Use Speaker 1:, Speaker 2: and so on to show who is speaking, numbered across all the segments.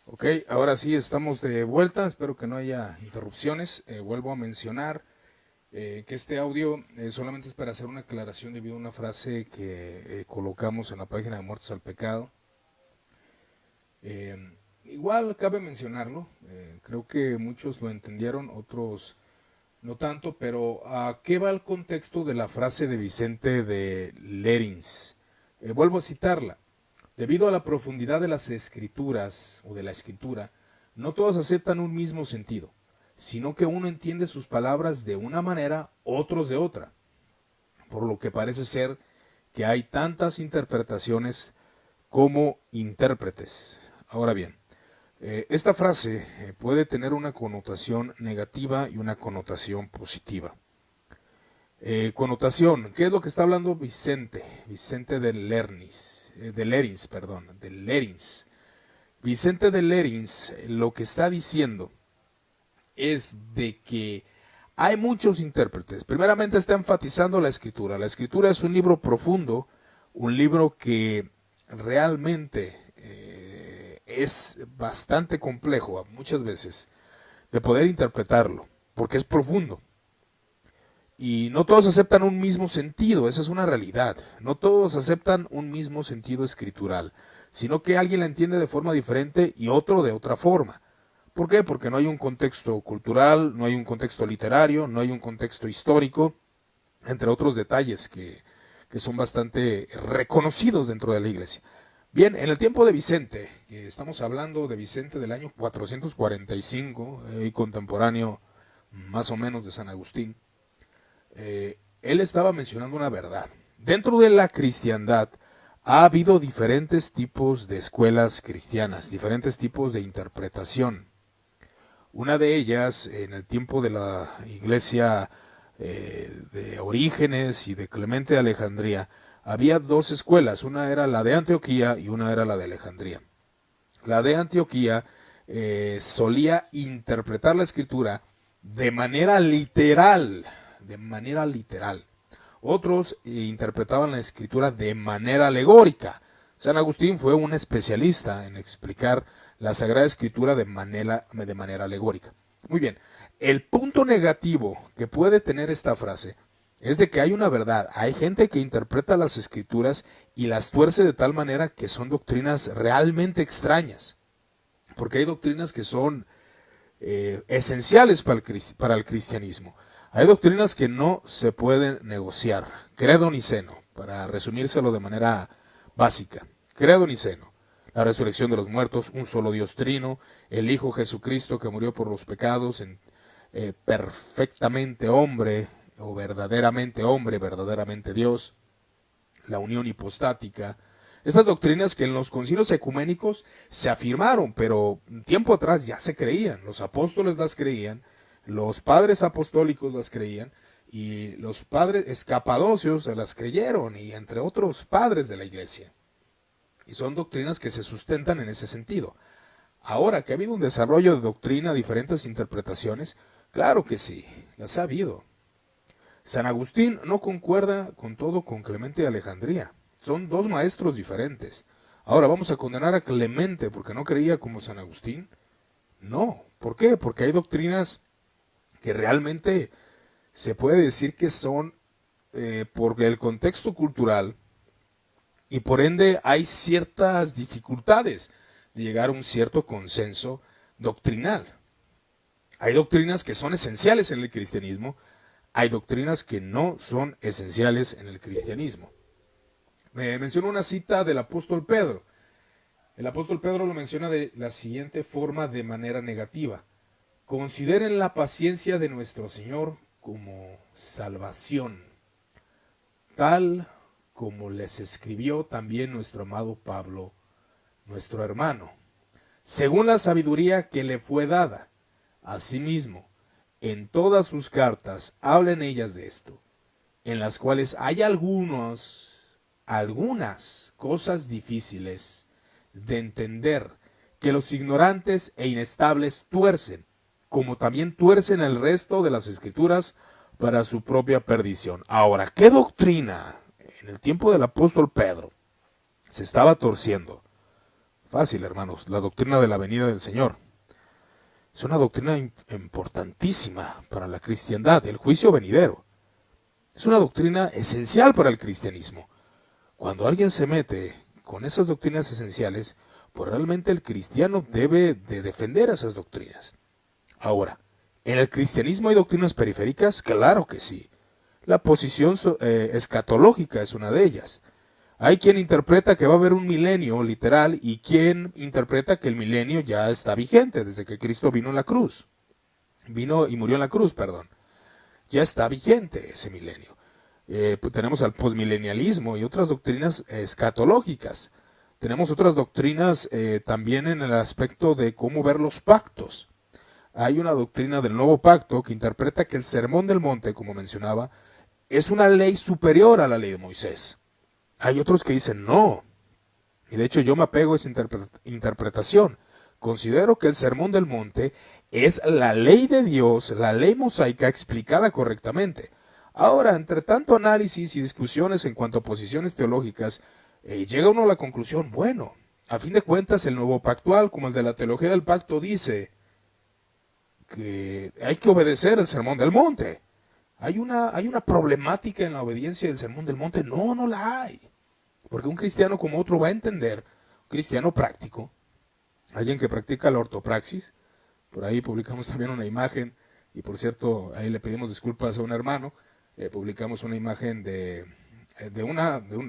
Speaker 1: Ok, ahora sí estamos de vuelta, espero que no haya interrupciones. Vuelvo a mencionar que este audio solamente es para hacer una aclaración debido a una frase que colocamos en la página de Muertos al Pecado. Eh, Igual cabe mencionarlo, creo que muchos lo entendieron, otros no tanto, pero ¿a qué va el contexto de la frase de Vicente de Lerins? Vuelvo a citarla. Debido a la profundidad de las escrituras o de la escritura, no todos aceptan un mismo sentido, sino que uno entiende sus palabras de una manera, otros de otra, por lo que parece ser que hay tantas interpretaciones como intérpretes. Ahora bien, esta frase puede tener una connotación negativa y una connotación positiva. Connotación, ¿qué es lo que está hablando Vicente? Vicente de Lernis, de Lerins, perdón, de Lerins. Vicente de Lerins lo que está diciendo es de que hay muchos intérpretes. Primeramente está enfatizando la escritura. La escritura es un libro profundo, un libro que realmente es bastante complejo muchas veces de poder interpretarlo, porque es profundo. Y no todos aceptan un mismo sentido, esa es una realidad. No todos aceptan un mismo sentido escritural, sino que alguien la entiende de forma diferente y otro de otra forma. ¿Por qué? Porque no hay un contexto cultural, no hay un contexto literario, no hay un contexto histórico, entre otros detalles que son bastante reconocidos dentro de la iglesia. Bien, en el tiempo de Vicente, que estamos hablando de Vicente del año 445, y contemporáneo más o menos de San Agustín, él estaba mencionando una verdad. Dentro de la cristiandad ha habido diferentes tipos de escuelas cristianas, diferentes tipos de interpretación. Una de ellas, en el tiempo de la iglesia de Orígenes y de Clemente de Alejandría, había dos escuelas, una era la de Antioquía y una era la de Alejandría. La de Antioquía solía interpretar la escritura de manera literal, de manera literal. Otros interpretaban la escritura de manera alegórica. San Agustín fue un especialista en explicar la Sagrada Escritura de manera alegórica. Muy bien, el punto negativo que puede tener esta frase es de que hay una verdad. Hay gente que interpreta las escrituras y las tuerce de tal manera que son doctrinas realmente extrañas. Porque hay doctrinas que son esenciales para el cristianismo. Hay doctrinas que no se pueden negociar. Credo niceno, para resumírselo de manera básica. Credo niceno. La resurrección de los muertos, un solo Dios trino, el Hijo Jesucristo que murió por los pecados, perfectamente hombre, verdaderamente Dios, la unión hipostática. Estas doctrinas que en los concilios ecuménicos se afirmaron, pero tiempo atrás ya se creían. Los apóstoles las creían, los padres apostólicos las creían, y los padres escapadocios las creyeron, y entre otros padres de la iglesia. Y son doctrinas que se sustentan en ese sentido. Ahora que ha habido un desarrollo de doctrina, diferentes interpretaciones, claro que sí, las ha habido. San Agustín no concuerda con todo con Clemente de Alejandría. Son dos maestros diferentes. Ahora, ¿vamos a condenar a Clemente porque no creía como San Agustín? No. ¿Por qué? Porque hay doctrinas que realmente se puede decir que son por el contexto cultural, y por ende hay ciertas dificultades de llegar a un cierto consenso doctrinal. Hay doctrinas que son esenciales en el cristianismo, hay doctrinas que no son esenciales en el cristianismo. Me menciono una cita del apóstol Pedro. El apóstol Pedro lo menciona de la siguiente forma de manera negativa. Consideren la paciencia de nuestro Señor como salvación, tal como les escribió también nuestro amado Pablo, nuestro hermano, según la sabiduría que le fue dada. Asimismo, en todas sus cartas hablan ellas de esto, en las cuales hay algunas cosas difíciles de entender, que los ignorantes e inestables tuercen, como también tuercen el resto de las escrituras para su propia perdición. Ahora, ¿qué doctrina en el tiempo del apóstol Pedro se estaba torciendo? Fácil, hermanos, la doctrina de la venida del Señor. Es una doctrina importantísima para la cristiandad, el juicio venidero. Es una doctrina esencial para el cristianismo. Cuando alguien se mete con esas doctrinas esenciales, pues realmente el cristiano debe de defender esas doctrinas. Ahora, ¿en el cristianismo hay doctrinas periféricas? Claro que sí. La posición escatológica es una de ellas. Hay quien interpreta que va a haber un milenio literal y quien interpreta que el milenio ya está vigente desde que Cristo vino en la cruz. Vino y murió en la cruz, perdón. Ya está vigente ese milenio. Pues tenemos al posmilenialismo y otras doctrinas escatológicas. Tenemos otras doctrinas también en el aspecto de cómo ver los pactos. Hay una doctrina del nuevo pacto que interpreta que el sermón del monte, como mencionaba, es una ley superior a la ley de Moisés. Hay otros que dicen no, y de hecho yo me apego a esa interpretación. Considero que el sermón del monte es la ley de Dios, la ley mosaica explicada correctamente. Ahora, entre tanto análisis y discusiones en cuanto a posiciones teológicas, llega uno a la conclusión, bueno, a fin de cuentas el nuevo pactual, como el de la teología del pacto, dice que hay que obedecer el sermón del monte. ¿Hay una problemática en la obediencia del sermón del monte? No, no la hay. Porque un cristiano como otro va a entender, un cristiano práctico, alguien que practica la ortopraxis. Por ahí publicamos también una imagen, y por cierto, ahí le pedimos disculpas a un hermano. Publicamos una imagen de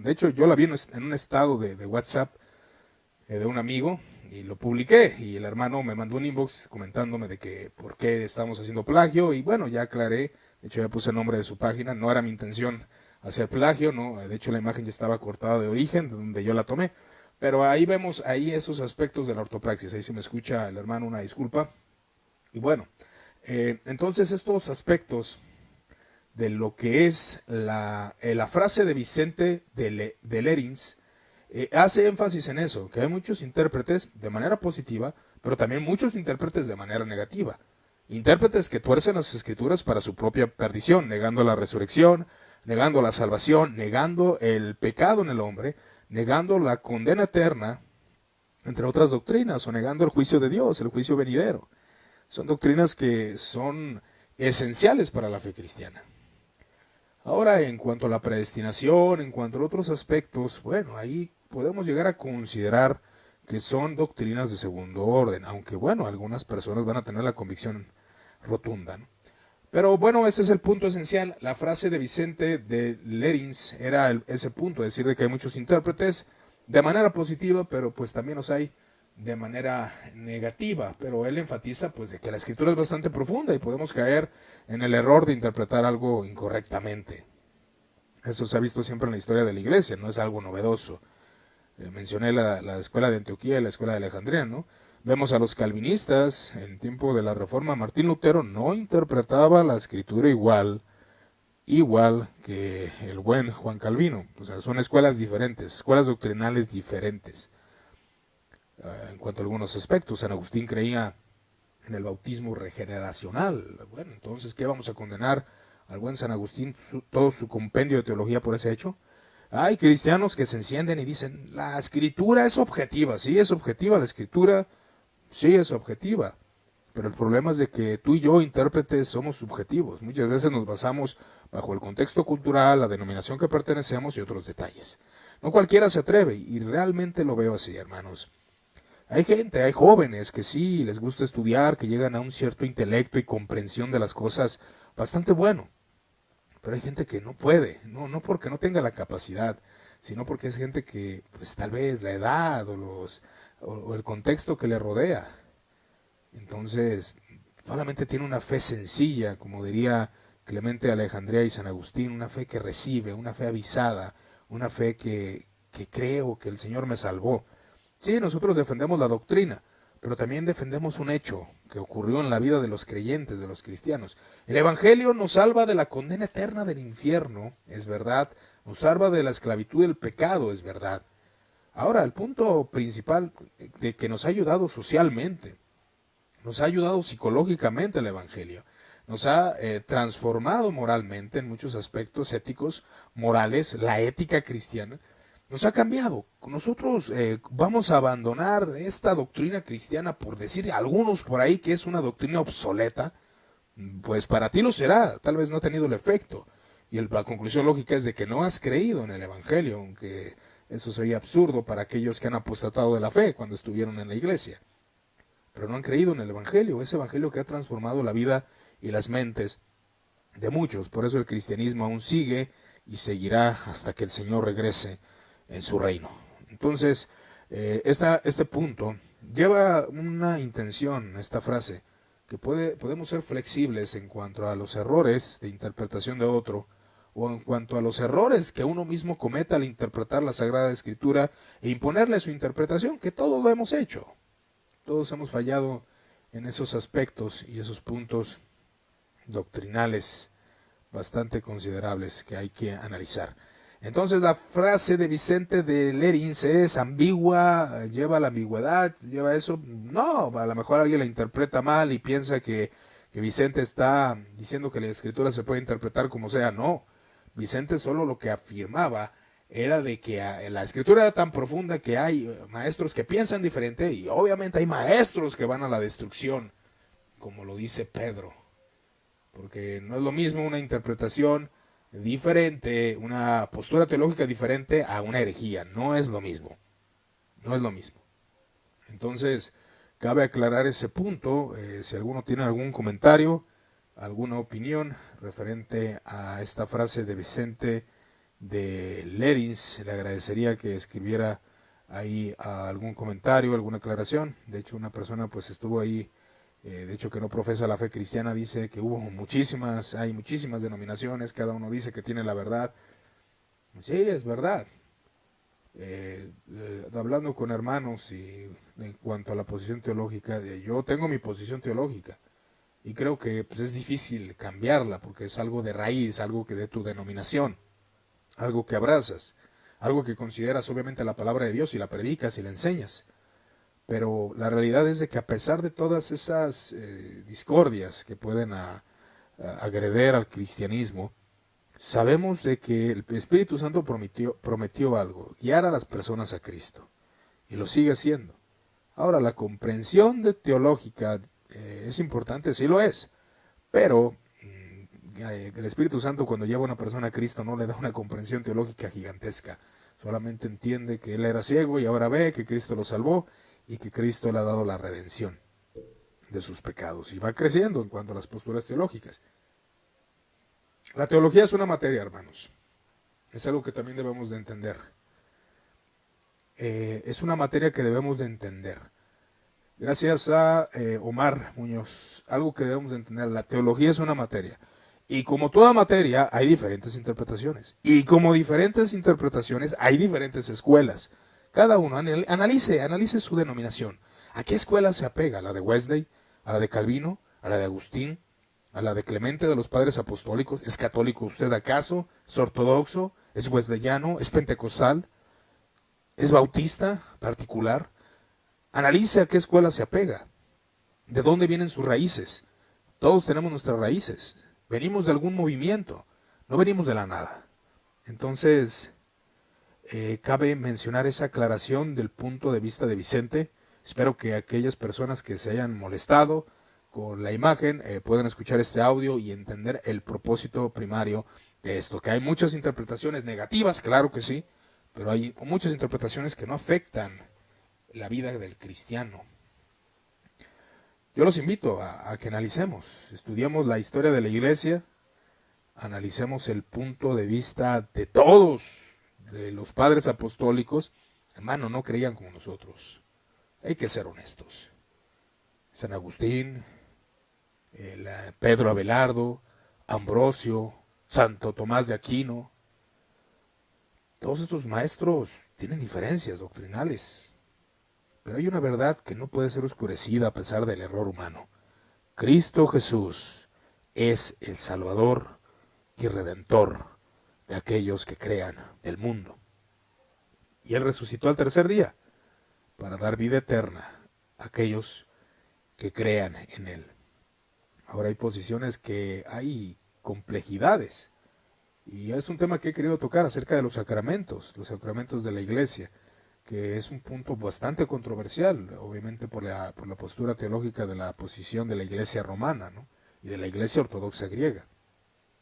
Speaker 1: hecho yo la vi en un estado de WhatsApp de un amigo, y lo publiqué, y el hermano me mandó un inbox comentándome de que por qué estamos haciendo plagio, y bueno, ya aclaré. De hecho ya puse el nombre de su página, no era mi intención hacer plagio, no, de hecho la imagen ya estaba cortada de origen, de donde yo la tomé, pero ahí vemos ahí esos aspectos de la ortopraxis. Ahí se me escucha el hermano, una disculpa. Y bueno, entonces estos aspectos de lo que es la frase de Vicente de Lerins, hace énfasis en eso, que hay muchos intérpretes de manera positiva, pero también muchos intérpretes de manera negativa. Intérpretes que tuercen las escrituras para su propia perdición, negando la resurrección, negando la salvación, negando el pecado en el hombre, negando la condena eterna, entre otras doctrinas, o negando el juicio de Dios, el juicio venidero. Son doctrinas que son esenciales para la fe cristiana. Ahora, en cuanto a la predestinación, en cuanto a otros aspectos, bueno, ahí podemos llegar a considerar que son doctrinas de segundo orden, aunque bueno, algunas personas van a tener la convicción rotunda, ¿no? Pero bueno, ese es el punto esencial. La frase de Vicente de Lerins era ese punto, decir de que hay muchos intérpretes de manera positiva, pero pues también los hay de manera negativa. Pero él enfatiza pues de que la escritura es bastante profunda y podemos caer en el error de interpretar algo incorrectamente. Eso se ha visto siempre en la historia de la iglesia, no es algo novedoso. Mencioné la escuela de Antioquía y la escuela de Alejandría, ¿no? Vemos a los calvinistas en el tiempo de la Reforma. Martín Lutero no interpretaba la escritura igual que el buen Juan Calvino. O sea, son escuelas diferentes, escuelas doctrinales diferentes. En cuanto a algunos aspectos, San Agustín creía en el bautismo regeneracional. Bueno, entonces, ¿qué vamos a condenar al buen San Agustín, todo su compendio de teología por ese hecho? Hay cristianos que se encienden y dicen, la escritura es objetiva. Sí, es objetiva la escritura, sí es objetiva, pero el problema es de que tú y yo, intérpretes, somos subjetivos. Muchas veces nos basamos bajo el contexto cultural, la denominación que pertenecemos y otros detalles. No cualquiera se atreve, y realmente lo veo así, hermanos. Hay gente, hay jóvenes que sí les gusta estudiar, que llegan a un cierto intelecto y comprensión de las cosas bastante bueno. Pero hay gente que no puede, no porque no tenga la capacidad, sino porque es gente que, pues tal vez la edad o el contexto que le rodea. Entonces, solamente tiene una fe sencilla, como diría Clemente de Alejandría y San Agustín, una fe que recibe, una fe avisada, una fe que creo que el Señor me salvó. Sí, nosotros defendemos la doctrina, pero también defendemos un hecho que ocurrió en la vida de los creyentes, de los cristianos. El Evangelio nos salva de la condena eterna del infierno, es verdad, nos salva de la esclavitud del pecado, es verdad. Ahora, el punto principal de que nos ha ayudado socialmente, nos ha ayudado psicológicamente el Evangelio, nos ha transformado moralmente en muchos aspectos éticos, morales, la ética cristiana, nos ha cambiado. Nosotros vamos a abandonar esta doctrina cristiana, por decir a algunos por ahí que es una doctrina obsoleta. Pues para ti lo será, tal vez no ha tenido el efecto. Y la conclusión lógica es de que no has creído en el Evangelio, aunque eso sería absurdo para aquellos que han apostatado de la fe cuando estuvieron en la iglesia. Pero no han creído en el Evangelio, ese Evangelio que ha transformado la vida y las mentes de muchos. Por eso el cristianismo aún sigue y seguirá hasta que el Señor regrese en su reino. Entonces, este punto lleva una intención, esta frase, que podemos ser flexibles en cuanto a los errores de interpretación de otro, o en cuanto a los errores que uno mismo cometa al interpretar la Sagrada Escritura e imponerle su interpretación, que todos lo hemos hecho. Todos hemos fallado en esos aspectos y esos puntos doctrinales bastante considerables que hay que analizar. Entonces la frase de Vicente de Lerins es ambigua, lleva la ambigüedad, lleva eso. No, a lo mejor alguien la interpreta mal y piensa que Vicente está diciendo que la escritura se puede interpretar como sea. No, Vicente solo lo que afirmaba era de que la escritura era tan profunda que hay maestros que piensan diferente y obviamente hay maestros que van a la destrucción, como lo dice Pedro. Porque no es lo mismo una interpretación diferente, una postura teológica diferente a una herejía. No es lo mismo. No es lo mismo. Entonces, cabe aclarar ese punto. Si alguno tiene algún comentario, alguna opinión referente a esta frase de Vicente de Lerins, le agradecería que escribiera ahí algún comentario, alguna aclaración. De hecho, una persona pues estuvo ahí, de hecho que no profesa la fe cristiana, dice que hay muchísimas denominaciones, cada uno dice que tiene la verdad. Sí, es verdad. Hablando con hermanos y en cuanto a la posición teológica, yo tengo mi posición teológica y creo que pues, es difícil cambiarla porque es algo de raíz, algo que de tu denominación, algo que abrazas, algo que consideras obviamente la palabra de Dios y la predicas y la enseñas. Pero la realidad es de que a pesar de todas esas discordias que pueden agreder al cristianismo, sabemos de que el Espíritu Santo prometió algo, guiar a las personas a Cristo, y lo sigue haciendo. Ahora, la comprensión teológica es importante, sí lo es, pero el Espíritu Santo cuando lleva a una persona a Cristo no le da una comprensión teológica gigantesca, solamente entiende que él era ciego y ahora ve que Cristo lo salvó y que Cristo le ha dado la redención de sus pecados, y va creciendo en cuanto a las posturas teológicas. La teología es una materia, hermanos. Es algo que también debemos de entender. Es una materia que debemos de entender. Gracias a Omar Muñoz, algo que debemos de entender. La teología es una materia. Y como toda materia, hay diferentes interpretaciones. Y como diferentes interpretaciones, hay diferentes escuelas. Cada uno analice su denominación. ¿A qué escuela se apega? ¿A la de Wesley? ¿A la de Calvino? ¿A la de Agustín? ¿A la de Clemente de los Padres Apostólicos? ¿Es católico usted acaso? ¿Es ortodoxo? ¿Es wesleyano? ¿Es pentecostal? ¿Es bautista particular? Analice a qué escuela se apega. ¿De dónde vienen sus raíces? Todos tenemos nuestras raíces. Venimos de algún movimiento. No venimos de la nada. Entonces, cabe mencionar esa aclaración del punto de vista de Vicente. Espero que aquellas personas que se hayan molestado con la imagen puedan escuchar este audio y entender el propósito primario de esto. Que hay muchas interpretaciones negativas, claro que sí, pero hay muchas interpretaciones que no afectan la vida del cristiano. Yo los invito a que analicemos, estudiemos la historia de la iglesia, analicemos el punto de vista de todos, de los padres apostólicos. Hermano, no creían como nosotros. Hay que ser honestos. San Agustín, Pedro Abelardo, Ambrosio, Santo Tomás de Aquino, todos estos maestros tienen diferencias doctrinales. Pero hay una verdad que no puede ser oscurecida a pesar del error humano. Cristo Jesús es el Salvador y Redentor de aquellos que crean del mundo. Y Él resucitó al tercer día para dar vida eterna a aquellos que crean en Él. Ahora hay posiciones que hay complejidades Y es un tema que he querido tocar acerca de los sacramentos de la iglesia, que es un punto bastante controversial, obviamente por la postura teológica de la posición de la iglesia romana, ¿no? Y de la iglesia ortodoxa griega,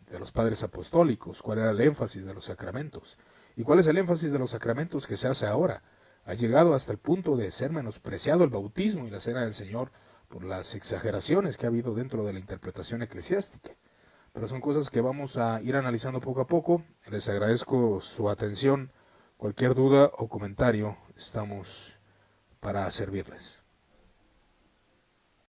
Speaker 1: de los padres apostólicos, cuál era el énfasis de los sacramentos. ¿Y cuál es el énfasis de los sacramentos que se hace ahora? Ha llegado hasta el punto de ser menospreciado el bautismo y la cena del Señor por las exageraciones que ha habido dentro de la interpretación eclesiástica. Pero son cosas que vamos a ir analizando poco a poco. Les agradezco su atención. Cualquier duda o comentario, estamos para servirles.